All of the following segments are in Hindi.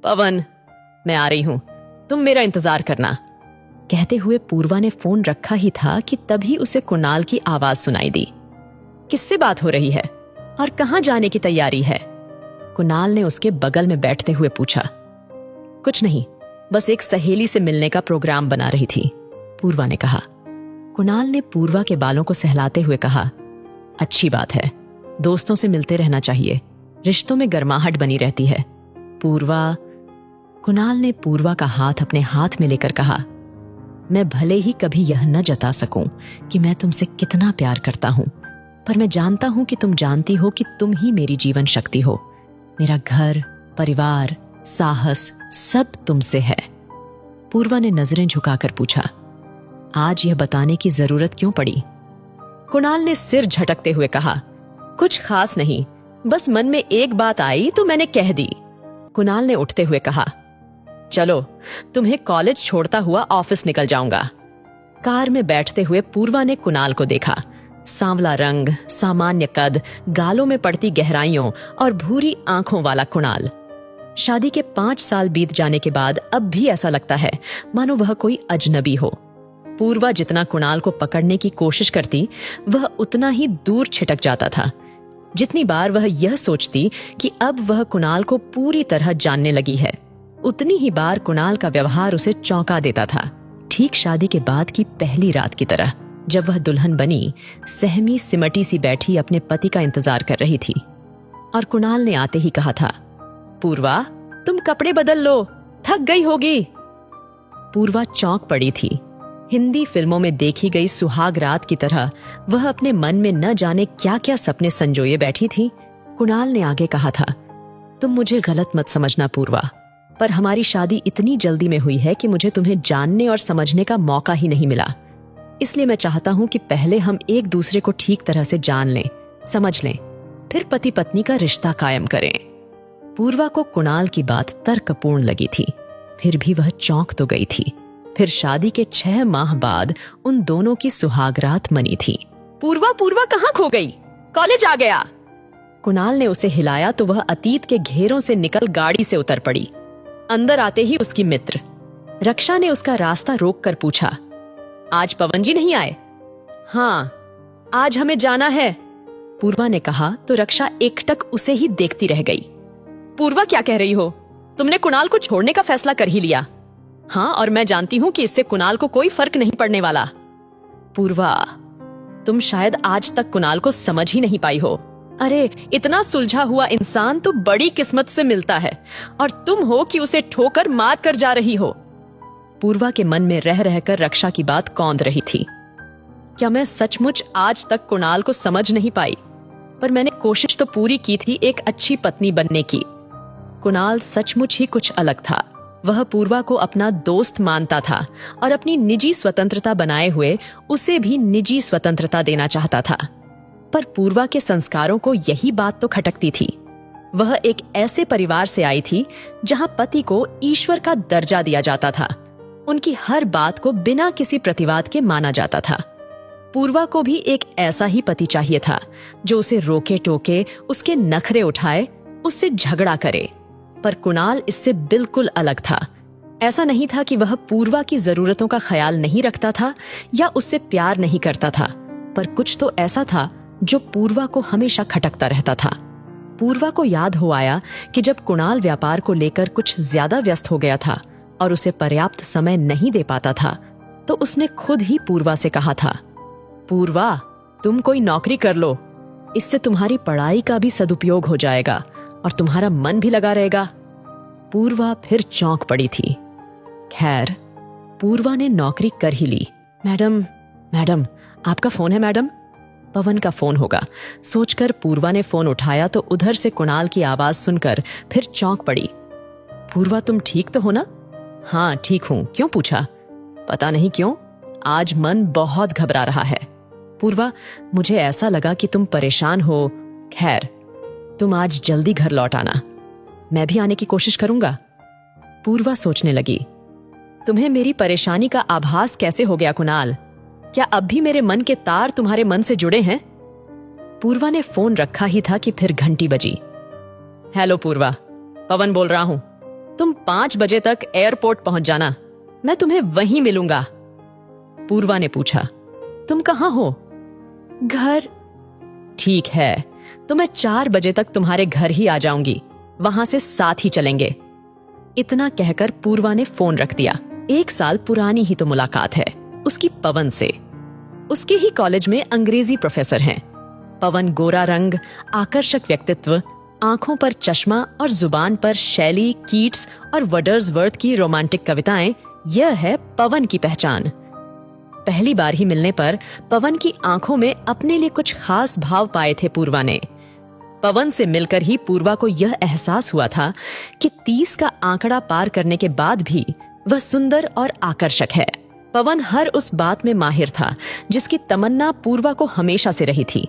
पवन, मैं आ रही हूं, तुम मेरा इंतजार करना। कहते हुए पूर्वा ने फोन रखा ही था कि तभी उसे कुणाल की आवाज सुनाई दी। किससे बात हो रही है और कहां जाने की तैयारी है? कुणाल ने उसके बगल में बैठते हुए पूछा। कुछ नहीं, बस एक सहेली से मिलने का प्रोग्राम बना रही थी, पूर्वा ने कहा। कुणाल ने पूर्वा के बालों को सहलाते हुए कहा, अच्छी बात है, दोस्तों से मिलते रहना चाहिए, रिश्तों में गर्माहट बनी रहती है। पूर्वा। कुणाल ने पूर्वा का हाथ अपने हाथ में लेकर कहा, मैं भले ही कभी यह न जता सकूं कि मैं तुमसे कितना प्यार करता हूं, पर मैं जानता हूं कि तुम जानती हो कि तुम ही मेरी जीवन शक्ति हो। मेरा घर, परिवार, साहस सब तुमसे है। पूर्वा ने नजरें झुकाकर पूछा, आज यह बताने की जरूरत क्यों पड़ी? कुणाल ने सिर झटकते हुए कहा, कुछ खास नहीं, बस मन में एक बात आई तो मैंने कह दी। कुणाल ने उठते हुए कहा, चलो, तुम्हें कॉलेज छोड़ता हुआ ऑफिस निकल जाऊंगा। कार में बैठते हुए पूर्वा ने कुणाल को देखा। सांवला रंग, सामान्य कद, गालों में पड़ती गहराइयों और भूरी आंखों वाला कुणाल। शादी के 5 साल बीत जाने के बाद अब भी ऐसा लगता है मानो वह कोई अजनबी हो। पूर्वा जितना कुणाल को पकड़ने की कोशिश करती, वह उतना ही दूर छिटक जाता था। जितनी बार वह यह सोचती कि अब वह कुणाल को पूरी तरह जानने लगी है, उतनी ही बार कुणाल का व्यवहार उसे चौंका देता था। ठीक शादी के बाद की पहली रात की तरह, जब वह दुल्हन बनी, सहमी सिमटी सी बैठी अपने पति का इंतजार कर रही थी और कुणाल ने आते ही कहा था, पूर्वा, तुम कपड़े बदल लो, थक गई होगी। पूर्वा चौंक पड़ी थी। हिंदी फिल्मों में देखी गई सुहाग रात की तरह वह अपने मन में न जाने क्या क्या सपने संजोए बैठी थी। कुणाल ने आगे कहा था, तुम मुझे गलत मत समझना पूर्वा, पर हमारी शादी इतनी जल्दी में हुई है कि मुझे तुम्हें जानने और समझने का मौका ही नहीं मिला। इसलिए मैं चाहता हूं कि पहले हम एक दूसरे को ठीक तरह से जान लें, समझ लें, फिर पति पत्नी का रिश्ता कायम करें। पूर्वा को कुणाल की बात तर्कपूर्ण लगी थी, फिर भी वह चौंक तो गई थी। फिर शादी के 6 माह बाद उन दोनों की सुहागरात मनी थी। पूर्वा, पूर्वा कहाँ खो गई? कॉलेज आ गया। कुणाल ने उसे हिलाया तो वह अतीत के घेरों से निकल गाड़ी से उतर पड़ी। अंदर आते ही उसकी मित्र रक्षा ने उसका रास्ता रोककर पूछा, आज पवन जी नहीं आए? हाँ, आज हमें जाना है, पूर्वा ने कहा तो रक्षा एकटक उसे ही देखती रह गई। पूर्वा, क्या कह रही हो? तुमने कुणाल को छोड़ने का फैसला कर ही लिया? हाँ, और मैं जानती हूं कि इससे कुणाल को कोई फर्क नहीं पड़ने वाला। पूर्वा, तुम शायद आज तक कुणाल को समझ ही नहीं पाई हो। अरे, इतना सुलझा हुआ इंसान तो बड़ी किस्मत से मिलता है और तुम हो कि उसे ठोकर मार कर जा रही हो। पूर्वा के मन में रह रहकर रक्षा की बात कौंध रही थी। क्या मैं सचमुच आज तक कुणाल को समझ नहीं पाई? पर मैंने कोशिश तो पूरी की थी एक अच्छी पत्नी बनने की। कुणाल सचमुच ही कुछ अलग था। वह पूर्वा को अपना दोस्त मानता था और अपनी निजी स्वतंत्रता बनाए हुए उसे भी निजी स्वतंत्रता देना चाहता था। पर पूर्वा के संस्कारों को यही बात तो खटकती थी। वह एक ऐसे परिवार से आई थी जहां पति को ईश्वर का दर्जा दिया जाता था। उनकी हर बात को बिना किसी प्रतिवाद के माना जाता था। पूर्वा को भी एक ऐसा ही पति चाहिए था जो उसे रोके टोके, उसके नखरे उठाए, उससे झगड़ा करे। पर कुणाल इससे बिल्कुल अलग था। ऐसा नहीं था कि वह पूर्वा की जरूरतों का ख्याल नहीं रखता था या उससे प्यार नहीं करता था, पर कुछ तो ऐसा था जो पूर्वा को हमेशा खटकता रहता था। पूर्वा को याद हो आया कि जब कुणाल व्यापार को लेकर कुछ ज्यादा व्यस्त हो गया था और उसे पर्याप्त समय नहीं दे पाता था, तो उसने खुद ही पूर्वा से कहा था, पूर्वा, तुम कोई नौकरी कर लो, इससे तुम्हारी पढ़ाई का भी सदुपयोग हो जाएगा और तुम्हारा मन भी लगा रहेगा। पूर्वा फिर चौंक पड़ी थी। खैर, पूर्वा ने नौकरी कर ही ली। मैडम, आपका फोन है मैडम? पवन का फोन होगा सोचकर पूर्वा ने फोन उठाया तो उधर से कुणाल की आवाज सुनकर फिर चौंक पड़ी। पूर्वा, तुम ठीक तो हो ना? हाँ, ठीक हूं। क्यों पूछा? पता नहीं क्यों, आज मन बहुत घबरा रहा है। पूर्वा, मुझे ऐसा लगा कि तुम परेशान हो। खैर, तुम आज जल्दी घर लौट आना, मैं भी आने की कोशिश करूंगा। पूर्वा सोचने लगी, तुम्हें मेरी परेशानी का आभास कैसे हो गया कुणाल? क्या अब भी मेरे मन के तार तुम्हारे मन से जुड़े हैं? पूर्वा ने फोन रखा ही था कि फिर घंटी बजी। हेलो पूर्वा, पवन बोल रहा हूं। तुम 5 बजे तक एयरपोर्ट पहुंच जाना, मैं तुम्हें वहीं मिलूंगा। पूर्वा ने पूछा, तुम कहां हो? घर। ठीक है, तो मैं 4 बजे तक तुम्हारे घर ही आ जाऊंगी, वहां से साथ ही चलेंगे। इतना कहकर पूर्वा ने फोन रख दिया। 1 साल पुरानी ही तो मुलाकात है उसकी पवन से। उसके ही कॉलेज में अंग्रेजी प्रोफेसर हैं। पवन गोरा रंग, आकर्षक व्यक्तित्व, आंखों पर चश्मा और जुबान पर शैली, कीट्स और वर्ड्सवर्थ की रोमांटिक कविताएं, यह है पवन की पहचान। पहली बार ही मिलने पर पवन की आंखों में अपने लिए कुछ खास भाव पाए थे पूर्वा ने। पवन से मिलकर ही पूर्वा को यह एहसास हुआ था कि 30 का आंकड़ा पार करने के बाद भी वह सुंदर और आकर्षक है। पवन हर उस बात में माहिर था जिसकी तमन्ना पूर्वा को हमेशा से रही थी।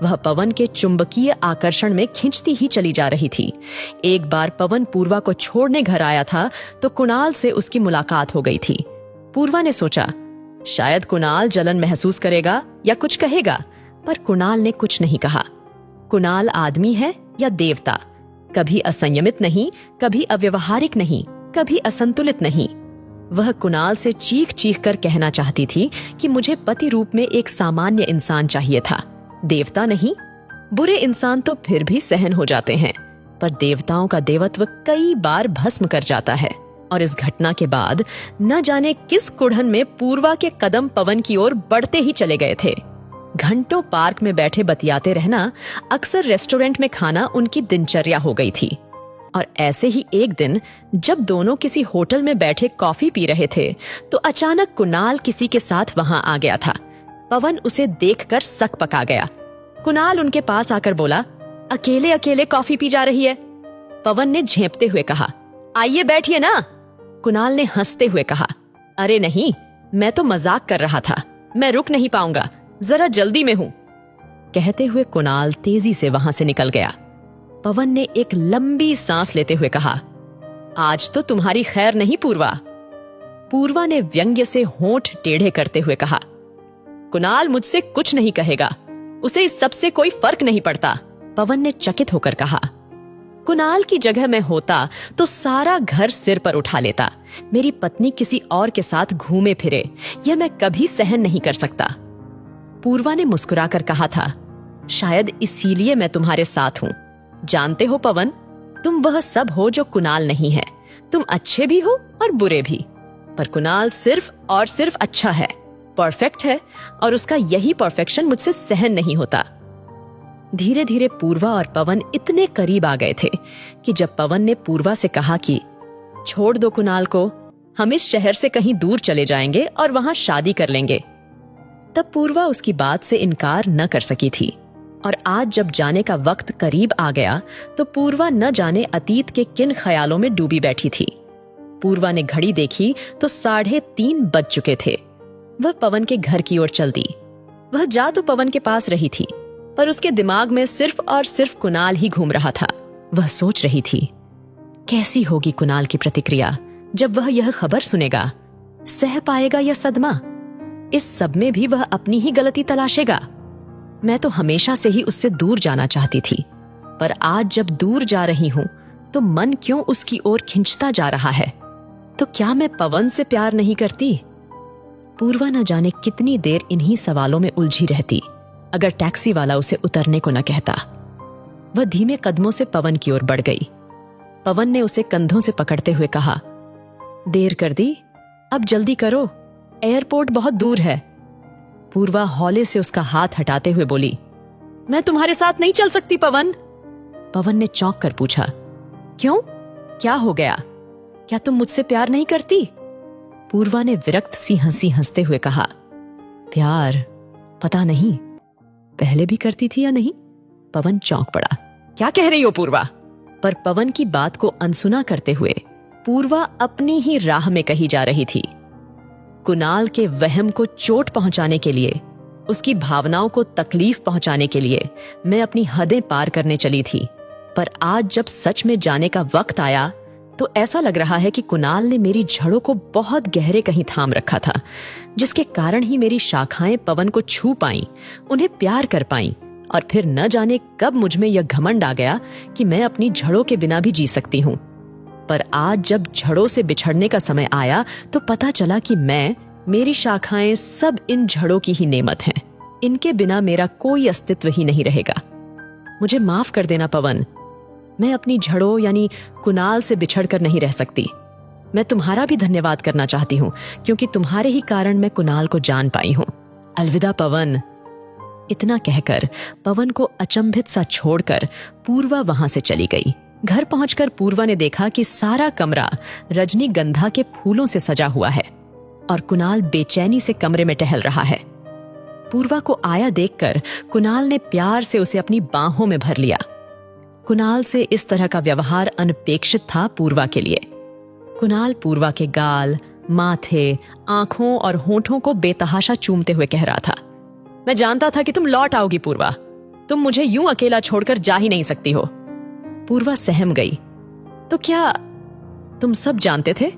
वह पवन के चुंबकीय आकर्षण में खिंचती ही चली जा रही थी। एक बार पवन पूर्वा को छोड़ने घर आया था तो कुणाल से उसकी मुलाकात हो गई थी। पूर्वा ने सोचा, शायद कुणाल जलन महसूस करेगा या कुछ कहेगा, पर कुणाल ने कुछ नहीं कहा। कुणाल आदमी है या देवता, कभी असंयमित नहीं, कभी अव्यवहारिक नहीं, कभी असंतुलित नहीं। वह कुणाल से चीख चीख कर कहना चाहती थी कि मुझे पति रूप में एक सामान्य इंसान चाहिए था, देवता नहीं। बुरे इंसान तो फिर भी सहन हो जाते हैं, पर देवताओं का देवत्व कई बार भस्म कर जाता है। और इस घटना के बाद न जाने किस कुढ़न में पूर्वा के कदम पवन की ओर बढ़ते ही चले गए थे। घंटों पार्क में बैठे बतियाते रहना, अक्सर रेस्टोरेंट में खाना उनकी दिनचर्या हो गई थी। और ऐसे ही एक दिन जब दोनों किसी होटल में बैठे कॉफी पी रहे थे तो अचानक कुणाल किसी के साथ वहां आ गया था। पवन उसे देखकर सक पका गया। कुणाल उनके पास आकर बोला, अकेले अकेले कॉफी पी जा रही है? पवन ने झेंपते हुए कहा, आइए बैठिए ना। कुणाल ने हंसते हुए कहा, अरे नहीं, मैं तो मजाक कर रहा था, मैं रुक नहीं पाऊंगा, जरा जल्दी में हूं। कहते हुए कुणाल तेजी से वहां से निकल गया। पवन ने एक लंबी सांस लेते हुए कहा, आज तो तुम्हारी खैर नहीं पूर्वा। पूर्वा ने व्यंग्य से होंठ टेढ़े करते हुए कहा, कुणाल मुझसे कुछ नहीं कहेगा, उसे इस सब से कोई फर्क नहीं पड़ता। पवन ने चकित होकर कहा, कुणाल की जगह मैं होता तो सारा घर सिर पर उठा लेता। मेरी पत्नी किसी और के साथ घूमे फिरे, यह मैं कभी सहन नहीं कर सकता। पूर्वा ने मुस्कुराकर कहा था, शायद इसीलिए मैं तुम्हारे साथ हूं। जानते हो पवन, तुम वह सब हो जो कुणाल नहीं है। तुम अच्छे भी हो और बुरे भी, पर कुणाल सिर्फ और सिर्फ अच्छा है, परफेक्ट है, और उसका यही परफेक्शन मुझसे सहन नहीं होता। धीरे धीरे पूर्वा और पवन इतने करीब आ गए थे कि जब पवन ने पूर्वा से कहा कि छोड़ दो कुणाल को, हम इस शहर से कहीं दूर चले जाएंगे और वहां शादी कर लेंगे, तब पूर्वा उसकी बात से इनकार न कर सकी थी। और आज जब जाने का वक्त करीब आ गया तो पूर्वा न जाने अतीत के किन ख्यालों में डूबी बैठी थी। पूर्वा ने घड़ी देखी तो 3:30 बज चुके थे। वह पवन के घर की ओर चल दी। वह जा तो पवन के पास रही थी, पर उसके दिमाग में सिर्फ और सिर्फ कुणाल ही घूम रहा था। वह सोच रही थी, कैसी होगी कुणाल की प्रतिक्रिया जब वह यह खबर सुनेगा? सह पाएगा या सदमा? इस सब में भी वह अपनी ही गलती तलाशेगा। मैं तो हमेशा से ही उससे दूर जाना चाहती थी, पर आज जब दूर जा रही हूं तो मन क्यों उसकी ओर खिंचता जा रहा है? तो क्या मैं पवन से प्यार नहीं करती? पूर्वा न जाने कितनी देर इन्हीं सवालों में उलझी रहती अगर टैक्सी वाला उसे उतरने को न कहता। वह धीमे कदमों से पवन की ओर बढ़ गई। पवन ने उसे कंधों से पकड़ते हुए कहा, देर कर दी, अब जल्दी करो, एयरपोर्ट बहुत दूर है। पूर्वा हौले से उसका हाथ हटाते हुए बोली, मैं तुम्हारे साथ नहीं चल सकती पवन। पवन ने चौंक कर पूछा, क्यों, क्या हो गया? क्या तुम मुझसे प्यार नहीं करती? पूर्वा ने विरक्त सी हंसी हंसते हुए कहा, प्यार पता नहीं, पहले भी करती थी या नहीं। पवन चौंक पड़ा। क्या कह रही हो पूर्वा? पर पवन की बात को अनसुना करते हुए पूर्वा अपनी ही राह में कही जा रही थी। कुणाल के वहम को चोट पहुंचाने के लिए, उसकी भावनाओं को तकलीफ पहुंचाने के लिए मैं अपनी हदें पार करने चली थी। पर आज जब सच में जाने का वक्त आया तो ऐसा लग रहा है कि कुणाल ने मेरी जड़ों को बहुत गहरे कहीं थाम रखा था, जिसके कारण ही मेरी शाखाएं पवन को छू पाईं, उन्हें प्यार कर पाईं, और फिर न जाने कब मुझ में यह घमंड आ गया कि मैं अपनी जड़ों के बिना भी जी सकती हूं। पर आज जब झड़ों से बिछड़ने का समय आया तो पता चला कि मेरी शाखाएं सब इन झड़ों की ही नेमत हैं। इनके बिना मेरा कोई अस्तित्व ही नहीं रहेगा। मुझे माफ कर देना पवन, मैं अपनी झड़ों यानी कुणाल से बिछड़कर नहीं रह सकती। मैं तुम्हारा भी धन्यवाद करना चाहती हूँ क्योंकि तुम्हारे ही कारण मैं कुणाल को जान पाई हूँ। अलविदा पवन। इतना कहकर पवन को अचंभित सा छोड़कर पूर्वा वहां से चली गई। घर पहुंचकर पूर्वा ने देखा कि सारा कमरा रजनीगंधा के फूलों से सजा हुआ है और कुणाल बेचैनी से कमरे में टहल रहा है। पूर्वा को आया देखकर कुणाल ने प्यार से उसे अपनी बाहों में भर लिया। कुणाल से इस तरह का व्यवहार अनपेक्षित था पूर्वा के लिए। कुणाल पूर्वा के गाल, माथे, आंखों और होठों को बेतहाशा चूमते हुए कह रहा था, मैं जानता था कि तुम लौट आओगी पूर्वा। तुम मुझे यूं अकेला छोड़कर जा ही नहीं सकती हो। पूर्वा सहम गई। तो क्या तुम सब जानते थे?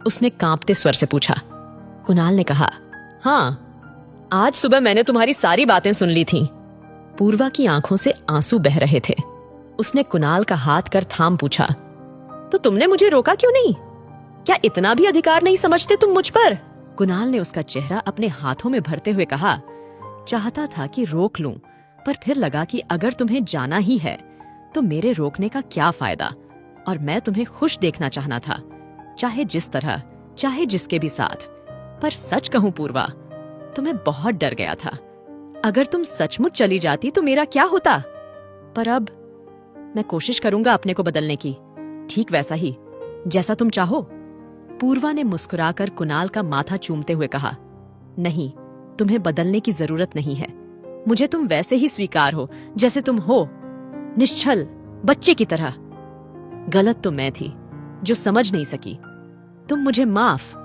उसने कांपते स्वर से पूछा। कुणाल ने कहा, हाँ, आज सुबह मैंने तुम्हारी सारी बातें सुन ली थीं। पूर्वा की आंखों से आंसू बह रहे थे। उसने कुणाल का हाथ कर थाम पूछा, तो तुमने मुझे रोका क्यों नहीं? क्या इतना भी अधिकार नहीं समझते तुम मुझ पर? कुणाल ने उसका चेहरा अपने हाथों में भरते हुए कहा, चाहता था कि रोक लूं, पर फिर लगा कि अगर तुम्हें जाना ही है तो मेरे रोकने का क्या फायदा, और मैं तुम्हें खुश देखना चाहना था, चाहे जिस तरह, चाहे जिसके भी साथ। पर सच कहूं पूर्वा, तुम्हें बहुत डर गया था। अगर तुम सचमुच चली जाती तो मेरा क्या होता? पर अब मैं कोशिश करूंगा अपने को बदलने की, ठीक वैसा ही जैसा तुम चाहो। पूर्वा ने मुस्कुराकर कुणाल का माथा चूमते हुए कहा, नहीं, तुम्हें बदलने की जरूरत नहीं है। मुझे तुम वैसे ही स्वीकार हो जैसे तुम हो, निश्चल बच्चे की तरह। गलत तो मैं थी जो समझ नहीं सकी। तुम मुझे माफ।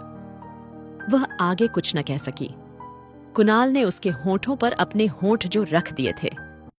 वह आगे कुछ न कह सकी। कुणाल ने उसके होठों पर अपने होंठ जो रख दिए थे